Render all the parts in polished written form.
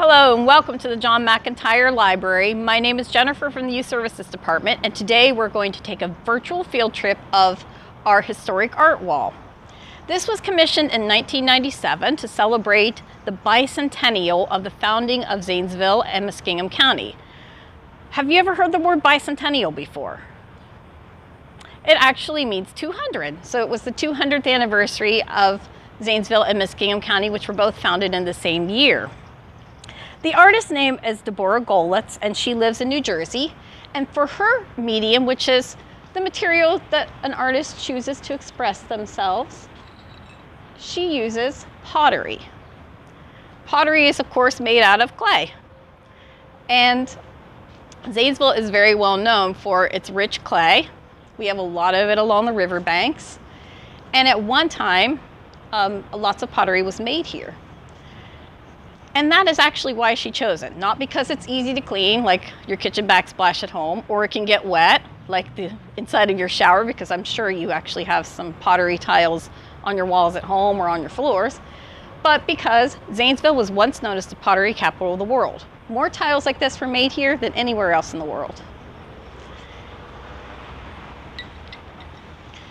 Hello and welcome to the John McIntire Library. My name is Jennifer from the Youth Services Department, and today we're going to take a virtual field trip of our Historic Artwall. This was commissioned in 1997 to celebrate the bicentennial of the founding of Zanesville and Muskingum County. Have you ever heard the word bicentennial before? It actually means 200. So it was the 200th anniversary of Zanesville and Muskingum County, which were both founded in the same year. The artist's name is Deborah Golitz, and she lives in New Jersey. And for her medium, which is the material that an artist chooses to express themselves, she uses pottery. Pottery is, of course, made out of clay. And Zanesville is very well known for its rich clay. We have a lot of it along the riverbanks. And at one time, lots of pottery was made here. And that is actually why she chose it. Not because it's easy to clean, like your kitchen backsplash at home, or it can get wet, like the inside of your shower, because I'm sure you actually have some pottery tiles on your walls at home or on your floors, but because Zanesville was once known as the pottery capital of the world. More tiles like this were made here than anywhere else in the world.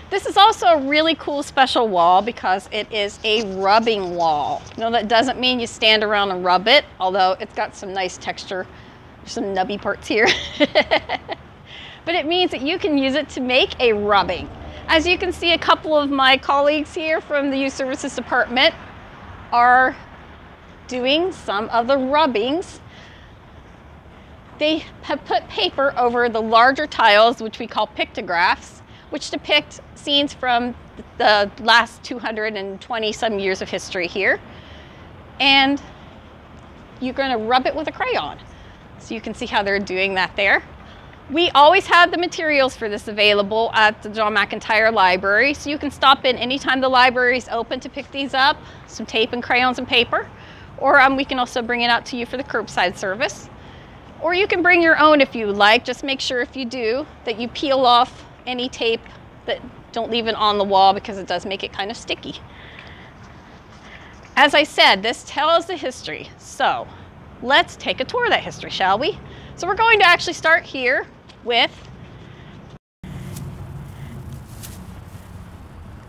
This is also a really cool special wall because it is a rubbing wall. No, that doesn't mean you stand around and rub it, although it's got some nice texture. There's some nubby parts here. But it means that you can use it to make a rubbing. As you can see, a couple of my colleagues here from the Youth Services Department are doing some of the rubbings. They have put paper over the larger tiles, which we call pictographs, which depict scenes from the last 220 some years of history here. And you're going to rub it with a crayon. So you can see how they're doing that there. We always have the materials for this available at the John McIntire Library, so you can stop in anytime the library is open to pick these up, some tape and crayons and paper, or we can also bring it out to you for the curbside service. Or you can bring your own if you like. Just make sure if you do that you peel off any tape, that don't leave it on the wall because it does make it kind of sticky. As I said, this tells the history. So let's take a tour of that history, shall we? So we're going to actually start here with,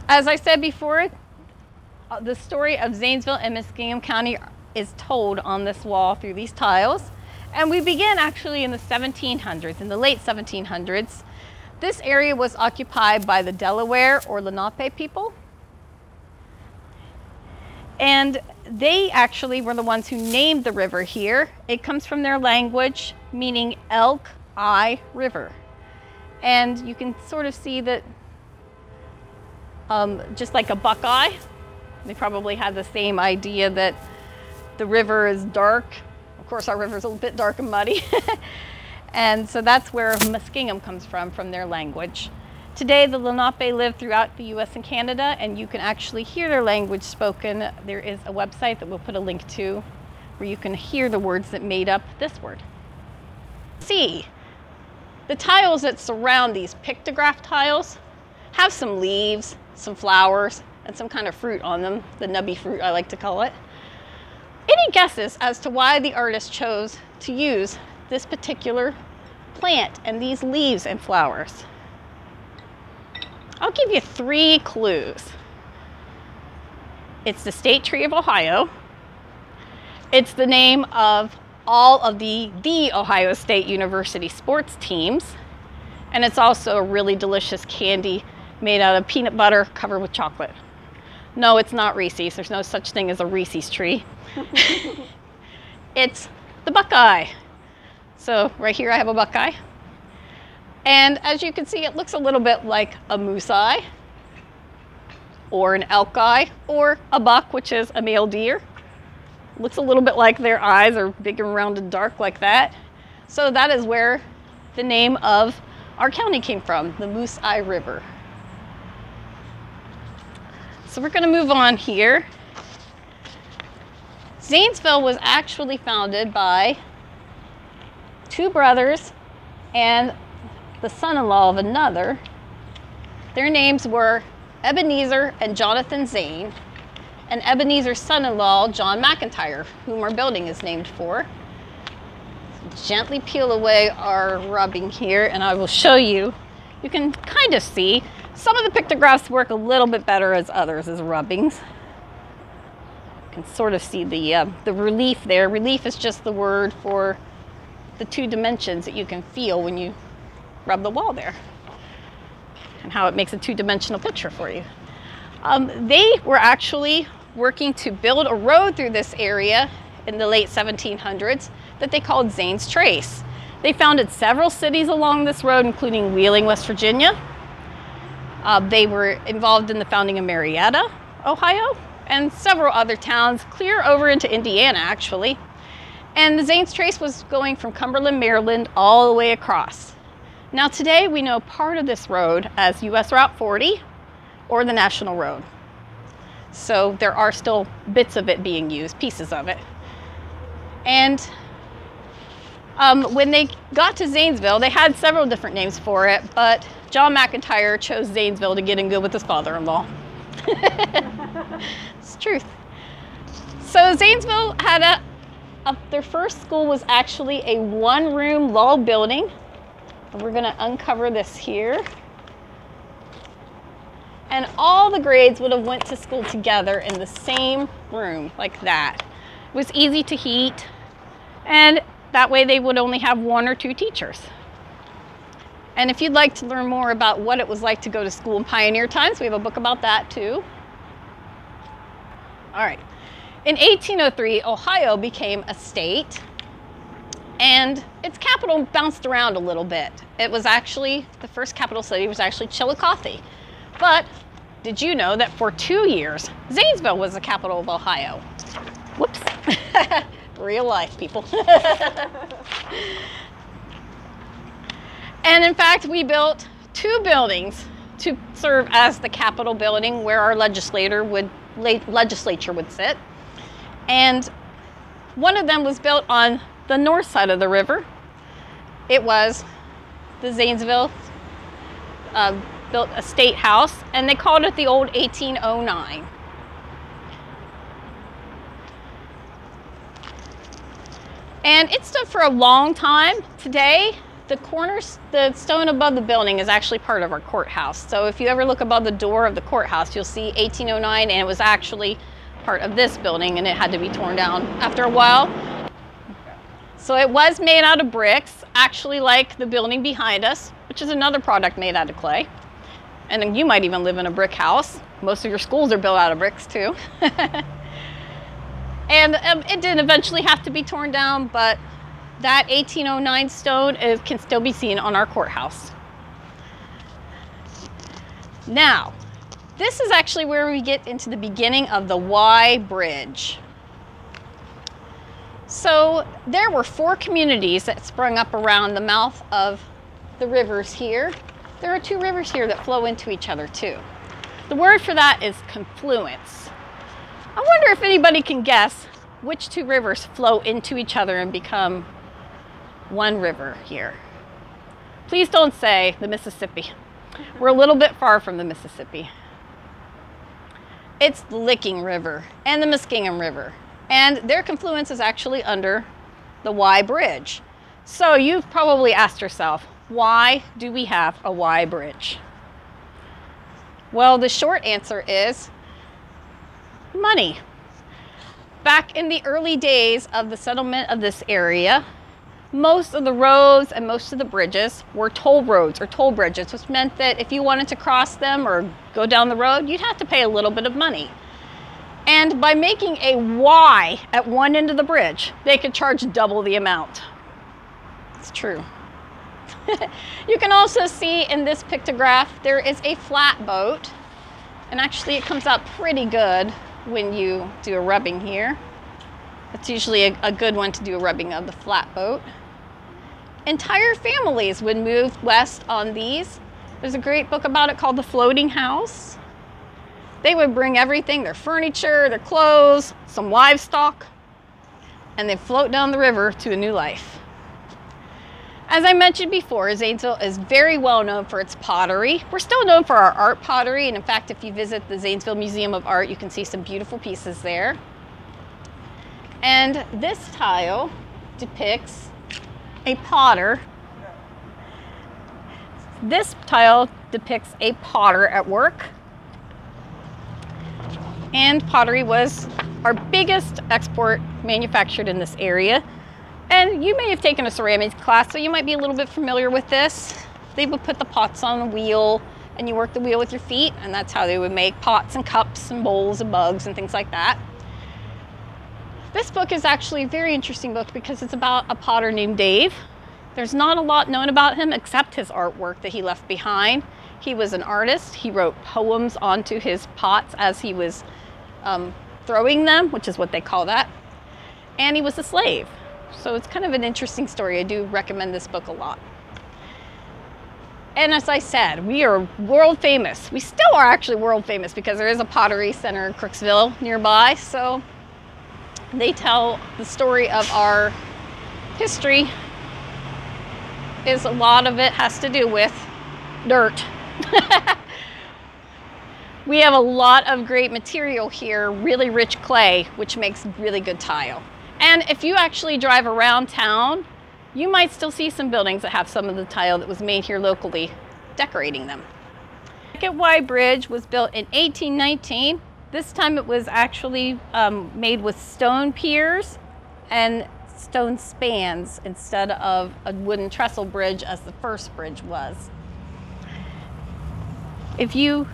as I said before, the story of Zanesville and Muskingum County is told on this wall through these tiles. And we begin actually in the 1700s, in the late 1700s. This area was occupied by the Delaware or Lenape people. And they actually were the ones who named the river here. It comes from their language, meaning Elk Eye River. And you can sort of see that just like a buckeye, they probably had the same idea that the river is dark. Of course, our river is a little bit dark and muddy. And so that's where Muskingum comes from their language. Today, the Lenape live throughout the US and Canada, and you can actually hear their language spoken. There is a website that we'll put a link to where you can hear the words that made up this word. See, the tiles that surround these pictograph tiles have some leaves, some flowers, and some kind of fruit on them, the nubby fruit I like to call it. Any guesses as to why the artist chose to use this particular plant and these leaves and flowers? I'll give you 3 clues. It's the state tree of Ohio. It's the name of all of the Ohio State University sports teams. And it's also a really delicious candy made out of peanut butter covered with chocolate. No, it's not Reese's. There's no such thing as a Reese's tree. It's the buckeye. So right here I have a buckeye. And as you can see, it looks a little bit like a moose eye, or an elk eye, or a buck, which is a male deer. Looks a little bit like their eyes are big and round and dark like that. So that is where the name of our county came from, the Moose Eye River. So we're going to move on here. Zanesville was actually founded by 2 brothers and the son-in-law of another. Their names were Ebenezer and Jonathan Zane, and Ebenezer's son-in-law, John McIntire, whom our building is named for. Gently peel away our rubbing here, and I will show you. You can kind of see some of the pictographs work a little bit better as others as rubbings. You can sort of see the relief there. Relief is just the word for the two dimensions that you can feel when you rub the wall there, and how it makes a two-dimensional picture for you. They were actually working to build a road through this area in the late 1700s that they called Zane's Trace. They founded several cities along this road, including Wheeling, West Virginia. They were involved in the founding of Marietta, Ohio, and several other towns, clear over into Indiana, actually. And the Zane's Trace was going from Cumberland, Maryland, all the way across. Now today, we know part of this road as US Route 40 or the National Road. So there are still bits of it being used, pieces of it. And when they got to Zanesville, they had several different names for it, but John McIntire chose Zanesville to get in good with his father-in-law. It's the truth. So Zanesville had their first school was actually a one-room log building. We're going to uncover this here. And all the grades would have went to school together in the same room, like that. It was easy to heat, and that way they would only have one or two teachers. And if you'd like to learn more about what it was like to go to school in pioneer times, we have a book about that too. All right. In 1803, Ohio became a state, and its capital bounced around a little bit. It was actually, the first capital city was actually Chillicothe. But did you know that for 2 years, Zanesville was the capital of Ohio? Whoops. Real life, people. And in fact, we built 2 buildings to serve as the Capitol building where our legislature would sit. And one of them was built on the north side of the river. It was the Zanesville built a state house, and they called it the old 1809. And it stood for a long time. Today, the stone above the building is actually part of our courthouse. So if you ever look above the door of the courthouse, you'll see 1809, and it was actually part of this building, and it had to be torn down after a while. So it was made out of bricks, actually like the building behind us, which is another product made out of clay. And then you might even live in a brick house. Most of your schools are built out of bricks too. And it did eventually have to be torn down, but that 1809 stone can still be seen on our courthouse. Now, this is actually where we get into the beginning of the Y Bridge. So there were 4 communities that sprung up around the mouth of the rivers here. There are 2 rivers here that flow into each other too. The word for that is confluence. I wonder if anybody can guess which 2 rivers flow into each other and become one river here. Please don't say the Mississippi. We're a little bit far from the Mississippi. It's the Licking River and the Muskingum River. And their confluence is actually under the Y Bridge. So you've probably asked yourself, why do we have a Y Bridge? Well, the short answer is money. Back in the early days of the settlement of this area, most of the roads and most of the bridges were toll roads or toll bridges, which meant that if you wanted to cross them or go down the road, you'd have to pay a little bit of money. And by making a Y at one end of the bridge, they could charge double the amount. It's true. You can also see in this pictograph, there is a flatboat. And actually it comes out pretty good when you do a rubbing here. It's usually a good one to do a rubbing of the flatboat. Entire families would move west on these. There's a great book about it called The Floating House. They would bring everything, their furniture, their clothes, some livestock, and they'd float down the river to a new life. As I mentioned before, Zanesville is very well known for its pottery. We're still known for our art pottery, and in fact, if you visit the Zanesville Museum of Art, you can see some beautiful pieces there. And this tile depicts a potter. This tile depicts a potter at work. And pottery was our biggest export manufactured in this area. And you may have taken a ceramics class, so you might be a little bit familiar with this. They would put the pots on the wheel, and you work the wheel with your feet, and that's how they would make pots and cups and bowls and mugs and things like that. This book is actually a very interesting book because it's about a potter named Dave. There's not a lot known about him except his artwork that he left behind. He was an artist. He wrote poems onto his pots as he was throwing them, which is what they call that. And he was a slave. So it's kind of an interesting story. I do recommend this book a lot. And as I said, we are world famous. We still are actually world famous because there is a pottery center in Crooksville nearby. So they tell the story of our history. A lot of it has to do with dirt. We have a lot of great material here, really rich clay, which makes really good tile. And if you actually drive around town, you might still see some buildings that have some of the tile that was made here locally, decorating them. The Second Y Bridge was built in 1819. This time it was actually made with stone piers and stone spans instead of a wooden trestle bridge as the first bridge was. If you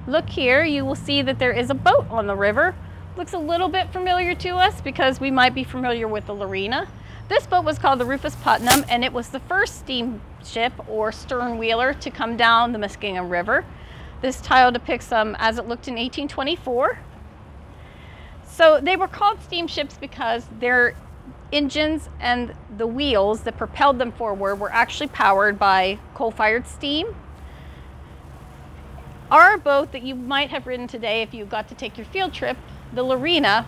look here, you will see that there is a boat on the river. Looks a little bit familiar to us because we might be familiar with the Lorena. This boat was called the Rufus Putnam, and it was the first steamship or stern wheeler to come down the Muskingum River. This tile depicts as it looked in 1824. So they were called steamships because their engines and the wheels that propelled them forward were actually powered by coal-fired steam. Our boat that you might have ridden today if you got to take your field trip, the Lorena,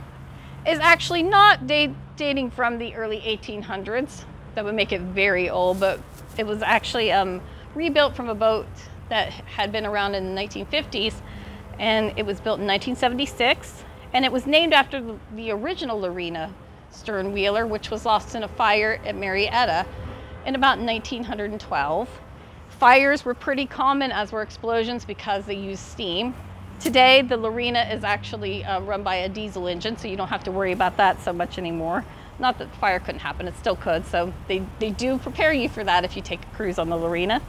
is actually not dating from the early 1800s. That would make it very old, but it was actually rebuilt from a boat that had been around in the 1950s, and it was built in 1976, and it was named after the original Lorena stern wheeler, which was lost in a fire at Marietta in about 1912. Fires were pretty common, as were explosions, because they used steam. Today, the Lorena is actually run by a diesel engine, so you don't have to worry about that so much anymore. Not that fire couldn't happen, it still could, so they do prepare you for that if you take a cruise on the Lorena.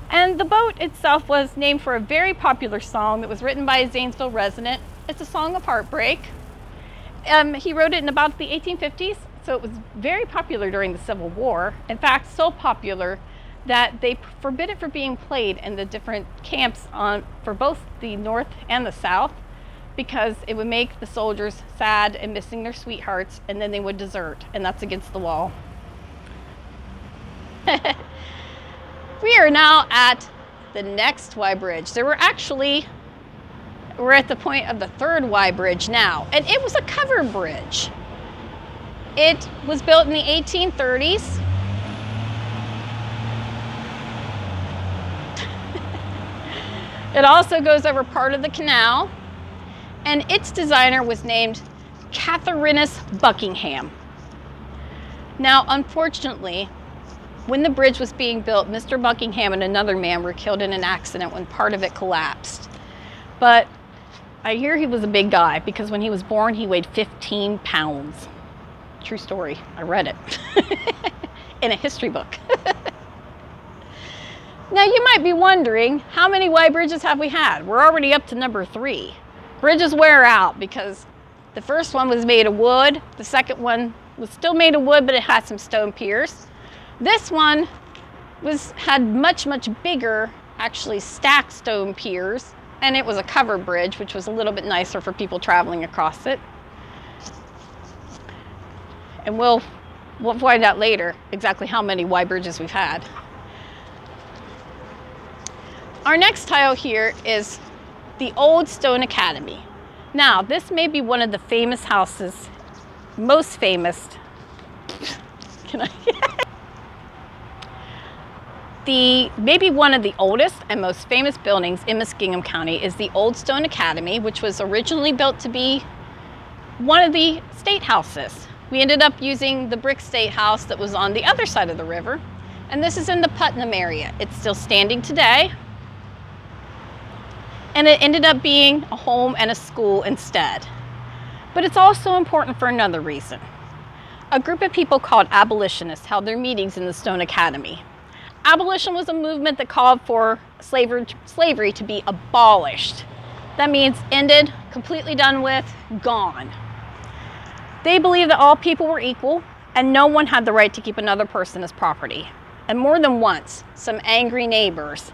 And the boat itself was named for a very popular song that was written by a Zanesville resident. It's a song of Heartbreak. He wrote it in about the 1850s, so it was very popular during the Civil War. In fact, so popular that they forbid it from being played in the different camps for both the North and the South, because it would make the soldiers sad and missing their sweethearts, and then they would desert, and that's against the law. We are now at the next Y Bridge. We're at the point of the third Y Bridge now, and it was a covered bridge. It was built in the 1830s. It also goes over part of the canal, and its designer was named Catherinus Buckingham. Now, unfortunately, when the bridge was being built, Mr. Buckingham and another man were killed in an accident when part of it collapsed. But I hear he was a big guy because when he was born, he weighed 15 pounds. True story. I read it in a history book. Now, you might be wondering, how many Y bridges have we had? We're already up to number 3. Bridges wear out because the first one was made of wood. The second one was still made of wood, but it had some stone piers. This one had much bigger, actually stacked stone piers, and it was a covered bridge, which was a little bit nicer for people traveling across it. And we'll find out later exactly how many Y bridges we've had. Our next tile here is the Old Stone Academy. Now, this may be one of the famous houses, most famous. Can I? Maybe one of the oldest and most famous buildings in Muskingum County is the Old Stone Academy, which was originally built to be one of the state houses. We ended up using the brick state house that was on the other side of the river, and this is in the Putnam area. It's still standing today, and it ended up being a home and a school instead. But it's also important for another reason. A group of people called abolitionists held their meetings in the Stone Academy. Abolition was a movement that called for slavery to be abolished. That means ended, completely done with, gone. They believed that all people were equal and no one had the right to keep another person as property. And more than once, some angry neighbors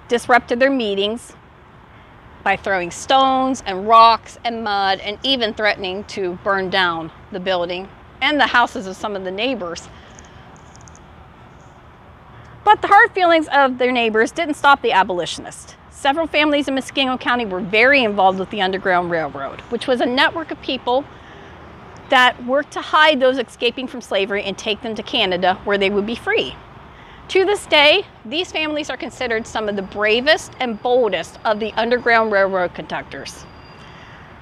disrupted their meetings by throwing stones and rocks and mud and even threatening to burn down the building and the houses of some of the neighbors. But the hard feelings of their neighbors didn't stop the abolitionists. Several families in Muskingum County were very involved with the Underground Railroad, which was a network of people that worked to hide those escaping from slavery and take them to Canada where they would be free. To this day, these families are considered some of the bravest and boldest of the Underground Railroad conductors.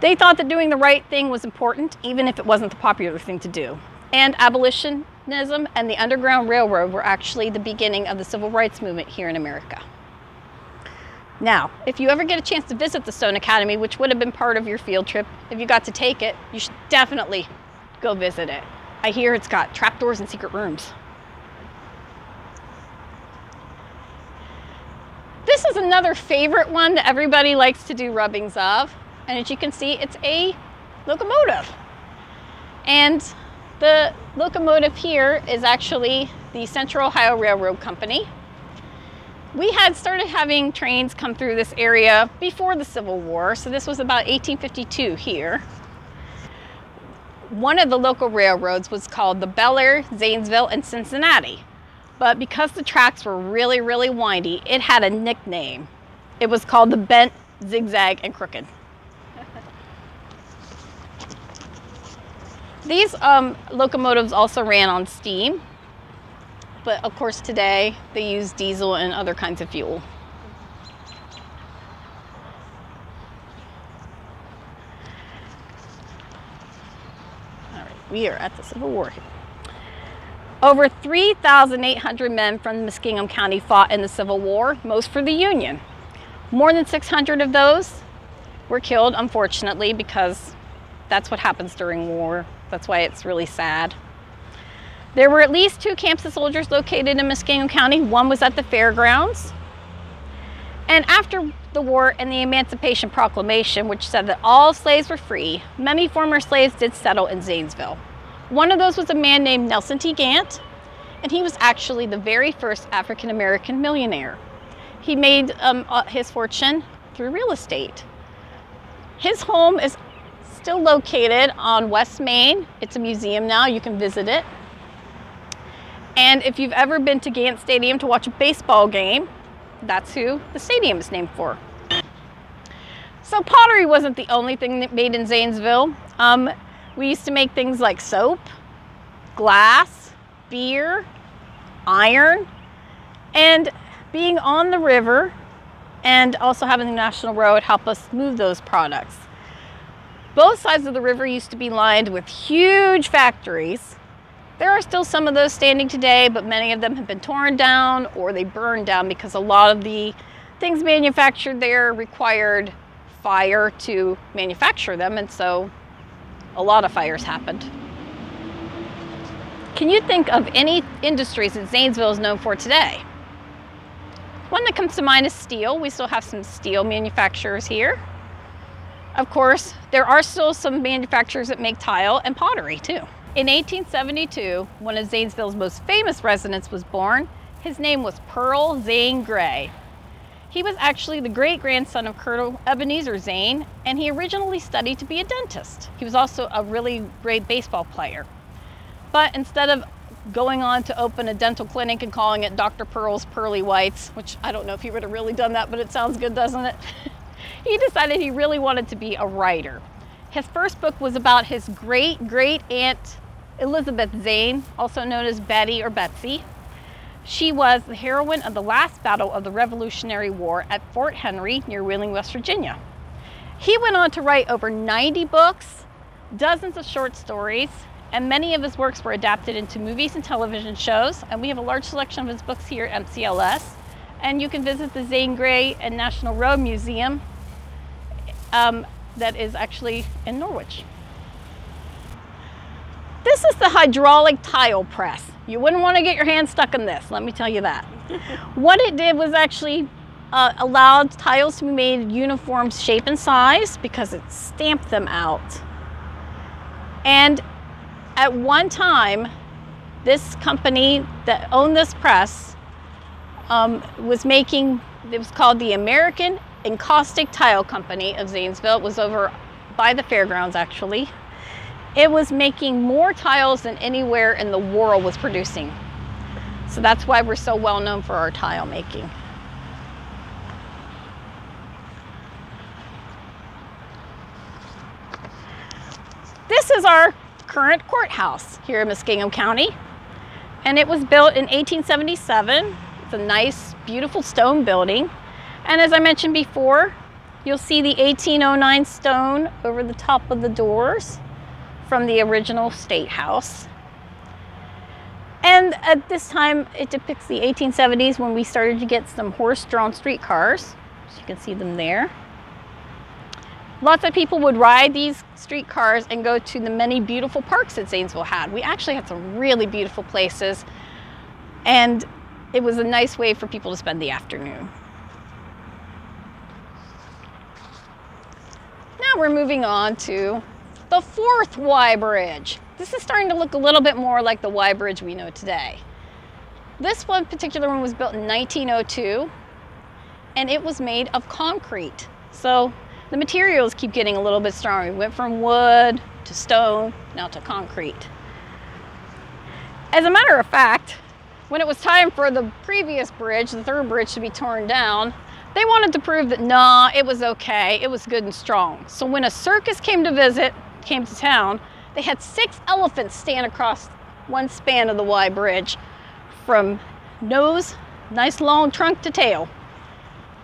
They thought that doing the right thing was important, even if it wasn't the popular thing to do. And abolitionism and the Underground Railroad were actually the beginning of the civil rights movement here in America. Now, if you ever get a chance to visit the Stone Academy, which would have been part of your field trip, if you got to take it, you should definitely go visit it. I hear it's got trapdoors and secret rooms. This is another favorite one that everybody likes to do rubbings of. And as you can see, it's a locomotive. And the locomotive here is actually the Central Ohio Railroad Company. We had started having trains come through this area before the Civil War, so this was about 1852 here. One of the local railroads was called the Bel Air, Zanesville, and Cincinnati. But because the tracks were really, really windy, it had a nickname. It was called the Bent, Zigzag, and Crooked. These locomotives also ran on steam, but of course today they use diesel and other kinds of fuel. All right, we are at the Civil War here. Over 3,800 men from Muskingum County fought in the Civil War, most for the Union. More than 600 of those were killed, unfortunately, because that's what happens during war. That's why it's really sad. There were at least 2 camps of soldiers located in Muskingum County. One was at the fairgrounds. And after the war and the Emancipation Proclamation, which said that all slaves were free, many former slaves did settle in Zanesville. One of those was a man named Nelson T. Gant, and he was actually the very first African-American millionaire. He made his fortune through real estate. His home is still located on West Main. It's a museum now, you can visit it. And if you've ever been to Gant Stadium to watch a baseball game, that's who the stadium is named for. So pottery wasn't the only thing that made in Zanesville. We used to make things like soap, glass, beer, iron, and being on the river and also having the National Road help us move those products. Both sides of the river used to be lined with huge factories. There are still some of those standing today, but many of them have been torn down or they burned down because a lot of the things manufactured there required fire to manufacture them, and so a lot of fires happened. Can you think of any industries that Zanesville is known for today? One that comes to mind is steel. We still have some steel manufacturers here. Of course, there are still some manufacturers that make tile and pottery too. In 1872, one of Zanesville's most famous residents was born. His name was Pearl Zane Gray. He was actually the great-grandson of Colonel Ebenezer Zane, and he originally studied to be a dentist. He was also a really great baseball player. But instead of going on to open a dental clinic and calling it Dr. Pearl's Pearly Whites, which I don't know if he would have really done that, but it sounds good, doesn't it? He decided he really wanted to be a writer. His first book was about his great-great-aunt Elizabeth Zane, also known as Betty or Betsy. She was the heroine of the last battle of the Revolutionary War at Fort Henry near Wheeling, West Virginia. He went on to write over 90 books, dozens of short stories, and many of his works were adapted into movies and television shows, and we have a large selection of his books here at MCLS. And you can visit the Zane Grey and National Road Museum that is actually in Norwich. This is the hydraulic tile press. You wouldn't want to get your hand stuck in this, let me tell you that. What it did was actually allowed tiles to be made uniform shape and size because it stamped them out. And at one time, this company that owned this press was making, it was called the American Encaustic Tile Company of Zanesville. It was over by the fairgrounds, actually. It was making more tiles than anywhere in the world was producing. So that's why we're so well known for our tile making. This is our current courthouse here in Muskingum County. And it was built in 1877. It's a nice, beautiful stone building. And as I mentioned before, you'll see the 1809 stone over the top of the doors from the original State House. And at this time, it depicts the 1870s when we started to get some horse-drawn streetcars. So you can see them there. Lots of people would ride these streetcars and go to the many beautiful parks that Zanesville had. We actually had some really beautiful places, and it was a nice way for people to spend the afternoon. Now we're moving on to the fourth Y Bridge. This is starting to look a little bit more like the Y Bridge we know today. This one particular one was built in 1902, and it was made of concrete. So the materials keep getting a little bit stronger. We went from wood to stone, now to concrete. As a matter of fact, when it was time for the previous bridge, the third bridge, to be torn down, they wanted to prove that, nah, it was okay, it was good and strong. So when a circus came to town, they had 6 elephants stand across one span of the Y Bridge from nose, nice long trunk, to tail.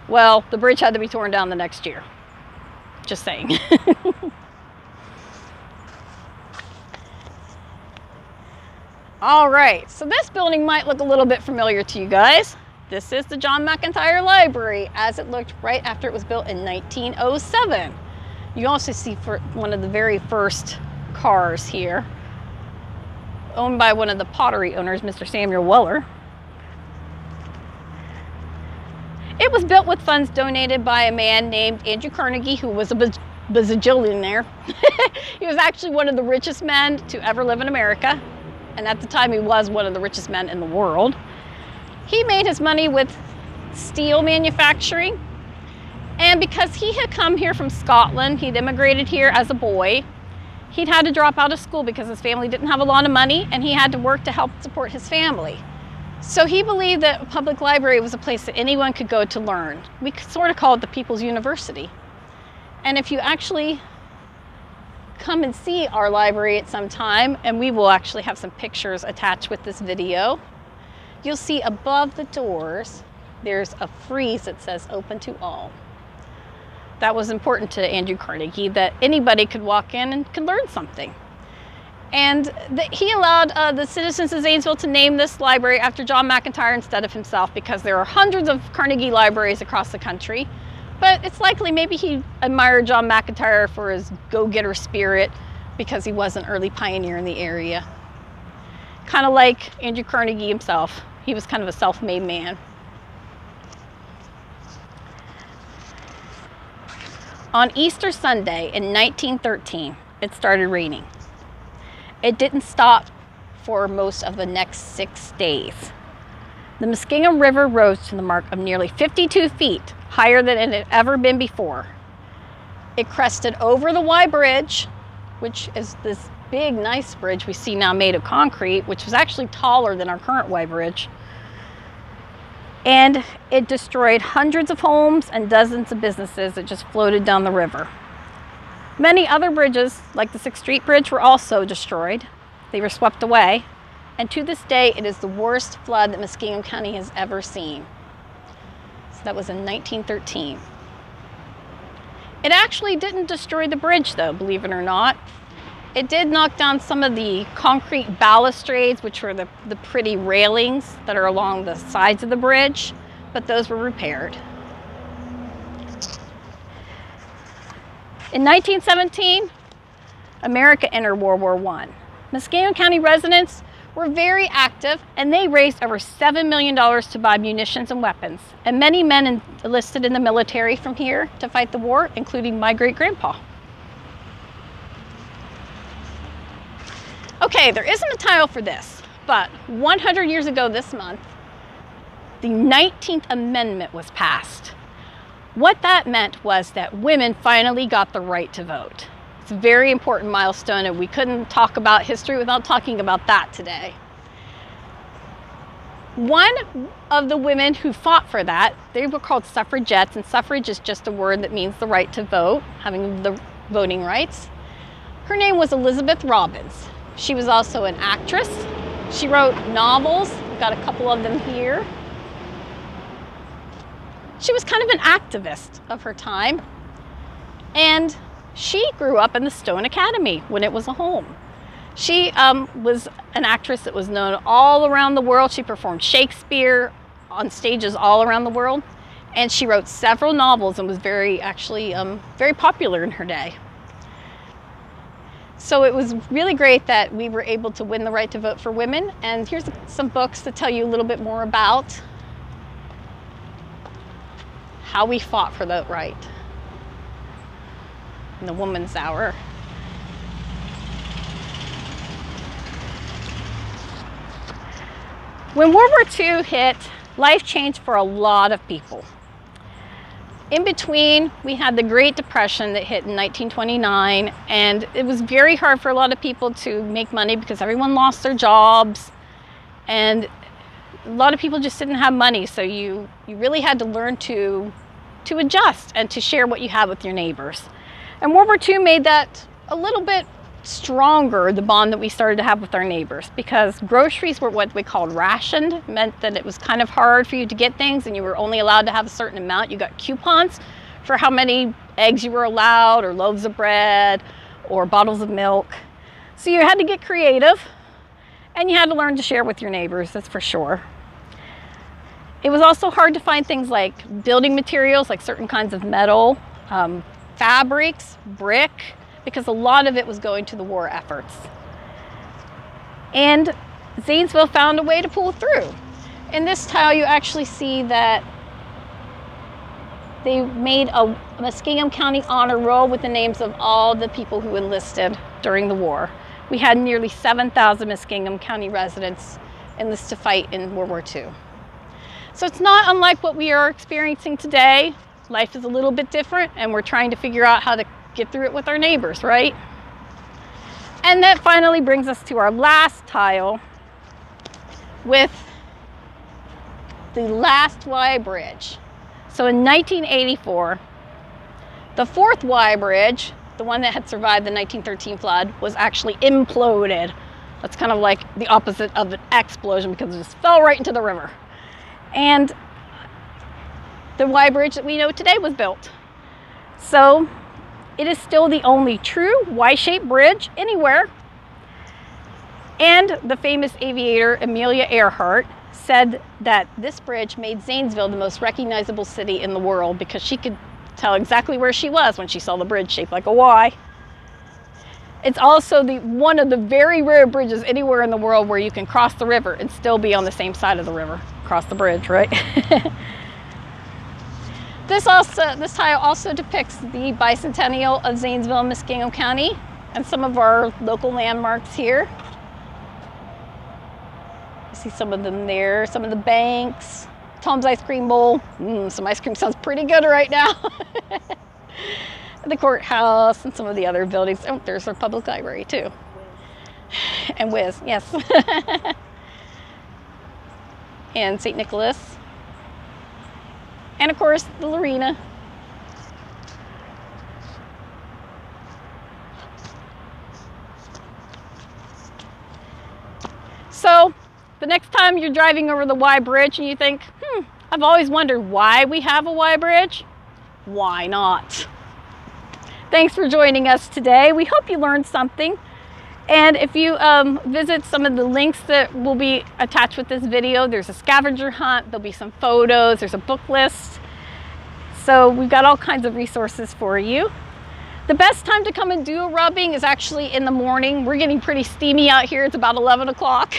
Well, the bridge had to be torn down the next year. Just saying. All right, so this building might look a little bit familiar to you guys. This is the John McIntire Library as it looked right after it was built in 1907. You also see one of the very first cars here, owned by one of the pottery owners, Mr. Samuel Weller. It was built with funds donated by a man named Andrew Carnegie, who was a bazillionaire. He was actually one of the richest men to ever live in America. And at the time, he was one of the richest men in the world. He made his money with steel manufacturing. And because he had come here from Scotland, he'd immigrated here as a boy, he'd had to drop out of school because his family didn't have a lot of money, and he had to work to help support his family. So he believed that a public library was a place that anyone could go to learn. We could sort of call it the People's University. And if you actually come and see our library at some time, and we will actually have some pictures attached with this video, you'll see above the doors, there's a frieze that says open to all. That was important to Andrew Carnegie, that anybody could walk in and could learn something. And he allowed the citizens of Zanesville to name this library after John McIntire instead of himself, because there are hundreds of Carnegie libraries across the country. But it's likely maybe he admired John McIntire for his go-getter spirit because he was an early pioneer in the area. Kind of like Andrew Carnegie himself. He was kind of a self-made man. On Easter Sunday in 1913, it started raining. It didn't stop for most of the next 6 days. The Muskingum River rose to the mark of nearly 52 feet, higher than it had ever been before. It crested over the Y Bridge, which is this big, nice bridge we see now made of concrete, which was actually taller than our current Y Bridge. And it destroyed hundreds of homes and dozens of businesses that just floated down the river. Many other bridges, like the 6th Street Bridge, were also destroyed. They were swept away. And to this day, it is the worst flood that Muskingum County has ever seen. So that was in 1913. It actually didn't destroy the bridge though, believe it or not. It did knock down some of the concrete balustrades, which were the pretty railings that are along the sides of the bridge, but those were repaired. In 1917, America entered World War I. Muskingum County residents were very active, and they raised over $7 million to buy munitions and weapons. And many men enlisted in the military from here to fight the war, including my great-grandpa. Okay, there isn't a title for this, but 100 years ago this month, the 19th Amendment was passed. What that meant was that women finally got the right to vote. It's a very important milestone, and we couldn't talk about history without talking about that today. One of the women who fought for that, they were called suffragettes, and suffrage is just a word that means the right to vote, having the voting rights. Her name was Elizabeth Robbins. She was also an actress. She wrote novels. We've got a couple of them here. She was kind of an activist of her time, and she grew up in the Stone Academy when it was a home. She was an actress that was known all around the world. She performed Shakespeare on stages all around the world, and she wrote several novels and was very popular in her day. So it was really great that we were able to win the right to vote for women, and here's some books to tell you a little bit more about how we fought for that right in the Woman's Hour. When World War II hit, life changed for a lot of people. In between, we had the Great Depression that hit in 1929, and it was very hard for a lot of people to make money because everyone lost their jobs, and a lot of people just didn't have money, so you really had to learn to adjust and to share what you had with your neighbors. And World War II made that a little bit stronger, the bond that we started to have with our neighbors, because groceries were what we called rationed. It meant that it was kind of hard for you to get things, and you were only allowed to have a certain amount. You got coupons for how many eggs you were allowed, or loaves of bread, or bottles of milk. So you had to get creative, and you had to learn to share with your neighbors, that's for sure. It was also hard to find things like building materials, like certain kinds of metal, fabrics, brick, because a lot of it was going to the war efforts. And Zanesville found a way to pull through. In this tile, you actually see that they made a Muskingum County honor roll with the names of all the people who enlisted during the war. We had nearly 7,000 Muskingum County residents enlist to fight in World War II. So it's not unlike what we are experiencing today. Life is a little bit different, and we're trying to figure out how to get through it with our neighbors, right? And that finally brings us to our last tile with the last Y bridge. So in 1984, the fourth Y bridge, the one that had survived the 1913 flood, was actually imploded. That's kind of like the opposite of an explosion, because it just fell right into the river. And the Y bridge that we know today was built. So it is still the only true Y-shaped bridge anywhere. And the famous aviator Amelia Earhart said that this bridge made Zanesville the most recognizable city in the world, because she could tell exactly where she was when she saw the bridge shaped like a Y. It's also one of the very rare bridges anywhere in the world where you can cross the river and still be on the same side of the river, cross the bridge, right? This tile also depicts the bicentennial of Zanesville and Muskingum County, and some of our local landmarks here. You see some of them there, some of the banks, Tom's Ice Cream Bowl. Some ice cream sounds pretty good right now. The courthouse and some of the other buildings. Oh, there's our public library too. And Wiz, yes. And St. Nicholas. And of course, the Lorena. So the next time you're driving over the Y Bridge and you think, I've always wondered why we have a Y Bridge, why not? Thanks for joining us today. We hope you learned something. And if you visit some of the links that will be attached with this video, there's a scavenger hunt, there'll be some photos, there's a book list. So we've got all kinds of resources for you. The best time to come and do a rubbing is actually in the morning. We're getting pretty steamy out here. It's about 11 o'clock.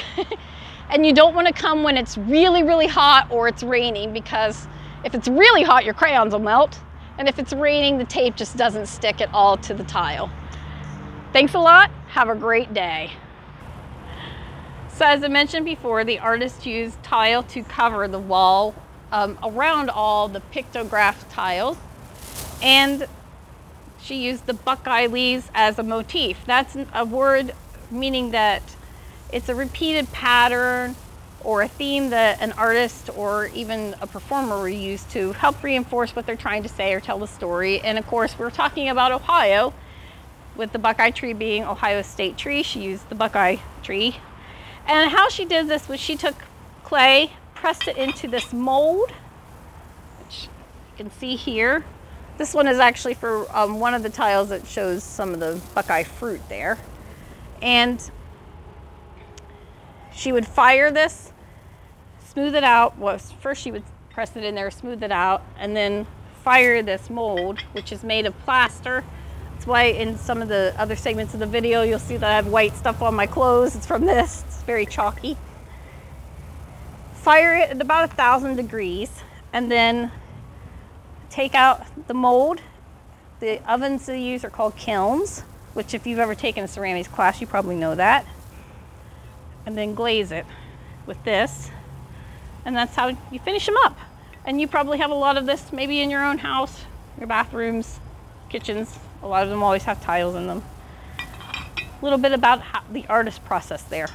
And you don't want to come when it's really, really hot or it's raining, because if it's really hot, your crayons will melt. And if it's raining, the tape just doesn't stick at all to the tile. Thanks a lot. Have a great day. So as I mentioned before, the artist used tile to cover the wall around all the pictograph tiles, and she used the buckeye leaves as a motif. That's a word meaning that it's a repeated pattern or a theme that an artist or even a performer will use to help reinforce what they're trying to say or tell the story. And of course, we're talking about Ohio, with the buckeye tree being Ohio's state tree. She used the buckeye tree. And how she did this was she took clay, pressed it into this mold, which you can see here. This one is actually for one of the tiles that shows some of the buckeye fruit there. And she would fire this, smooth it out. Well, first she would press it in there, smooth it out, and then fire this mold, which is made of plaster. That's why in some of the other segments of the video, you'll see that I have white stuff on my clothes. It's from this. It's very chalky. Fire it at about 1,000 degrees, and then take out the mold. The ovens they use are called kilns, which if you've ever taken a ceramics class, you probably know that. And then glaze it with this, and that's how you finish them up. And you probably have a lot of this maybe in your own house, your bathrooms, kitchens. A lot of them always have tiles in them. A little bit about how the artist process there.